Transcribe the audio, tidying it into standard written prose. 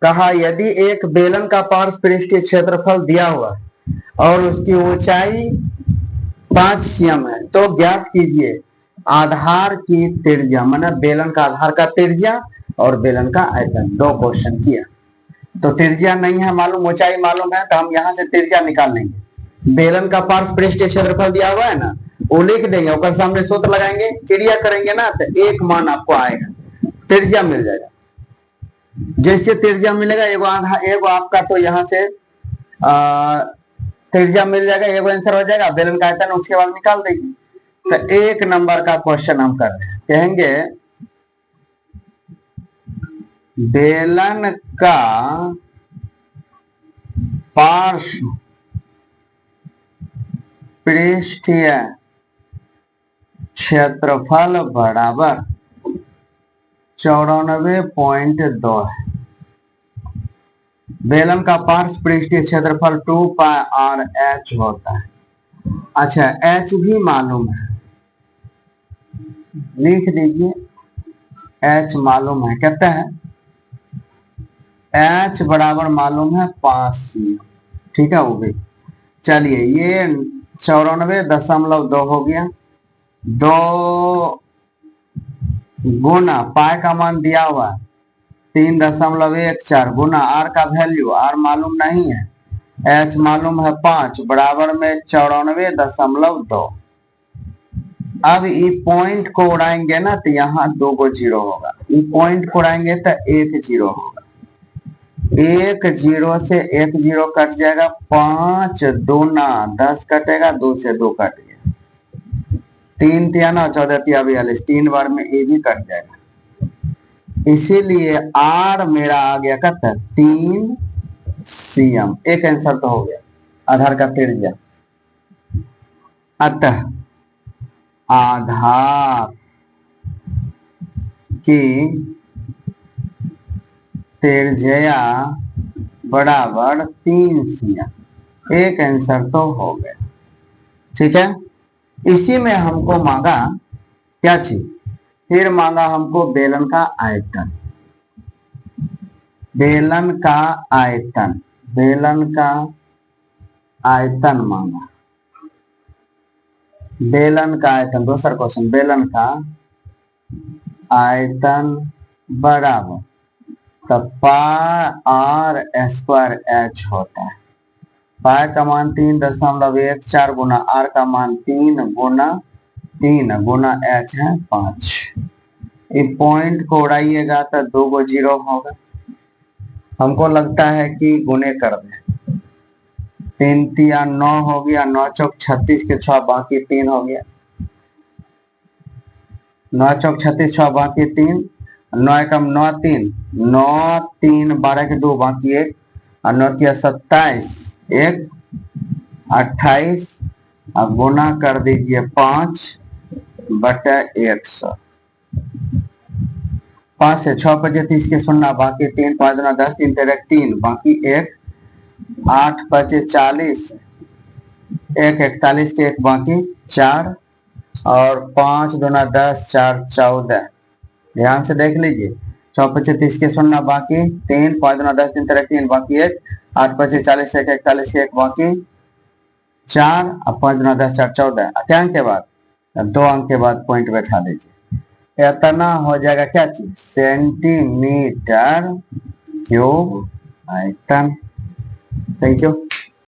कहा यदि एक बेलन का पार्श्व पृष्ठीय क्षेत्रफल दिया हुआ है और उसकी ऊंचाई 5 cm है तो ज्ञात कीजिए आधार की त्रिज्या, माना बेलन का आधार का त्रिज्या और बेलन का आयतन। 2 क्वेश्चन किया। तो त्रिज्या नहीं है मालूम, ऊंचाई मालूम है, तो हम यहां से त्रिज्या निकाल लेंगे। बेलन का पार्श्व पृष्ठीय क्षेत्रफल दिया हुआ है ना, वो लिख देंगे, और सामने सूत्र लगाएंगे, क्रिया करेंगे ना, तो एक मान आपको आएगा, त्रिज्या मिल जाएगा। जैसे त्रिज्या मिलेगा एगो आपका, तो यहाँ से त्रिज्या मिल जाएगा, एगो आंसर हो जाएगा, बेलन का आयतन उसके बाद निकाल देंगे। तो 1 नंबर का क्वेश्चन हम कर रहे हैं, कहेंगे बेलन का पार्श्व पृष्ठीय क्षेत्रफल बराबर 94.2 है। बेलन का पार्श्व पृष्ठीय क्षेत्रफल 2πr/h होता है। अच्छा, h भी मालूम है, लिख दीजिए, h मालूम है, कहते हैं h बराबर मालूम है 5 cm, ठीक है। वो भी चलिए, ये 94.2 हो गया। 2 गुना पाई का मान दिया हुआ 3.14 गुना r का वैल्यू, r मालूम नहीं है, h मालूम है 5, बराबर में 94.2। अब ये पॉइंट को उड़ाएंगे ना, तो यहाँ 2 को 0 होगा, ये पॉइंट को उड़ाएंगे तो 1 0 होगा, 1 0 से 1 0 कट जाएगा, 5 दूना 10 कटेगा, 2 से 2 कट गया, 3 तिया 9 14 तिया 42, 3 बार में ये भी कट जाएगा। इसीलिए r मेरा आ गया कहता 3 cm। एक आंसर तो हो गया, आधार का त्रिज्या। अतः आधार की त्रिज्या बराबर 3 cm। एक आंसर तो हो गया, ठीक है। इसी में हमको मांगा क्या चीज, फिर मांगा हमको बेलन का आयतन। बेलन का आयतन, बेलन का आयतन मांगा, बेलन का आयतन। दूसरा क्वेश्चन, बेलन का आयतन बराबर, तो πr² होता है। पाई का मान 3.14 गुना r का मान 3 गुना h है 5। इस पॉइंट को उड़ाइएगा तो 2 को 0 होगा। हमको लगता है कि गुने कर दें, 3 तिया 9 हो गया, 9 चौक 36 के 6 बाकी 3 हो गया, 9 चौक 36 6 बाकी 3, 9 एकम 9 3 9 3 12 के 2 बाकी 1, और 9 तिया 27 1 28, अब गुना कर दीजिए 5/100। 5 से 6 बजे 30 के 0 बाकी 3, 5 दूना 10, 3 तेरह 3 बाकी 1, 8 5 40, 1 41 के 1 बाकी 4, और 5 दूना 10 4 14। ध्यान से देख लीजिए, 6 5 30 के 0 बाकी 3, 5 दूना 10, 3 तेरह 3 बाकी 1, 8 5 40 1 41 के 1 बाकी 4, और 5 दूना 10 4 14। क्या अंक के बाद, 2 अंक के बाद पॉइंट बैठा दीजिए। इतना हो जाएगा क्या चीज, सेंटीमीटर क्यूब आयतन। Thank you.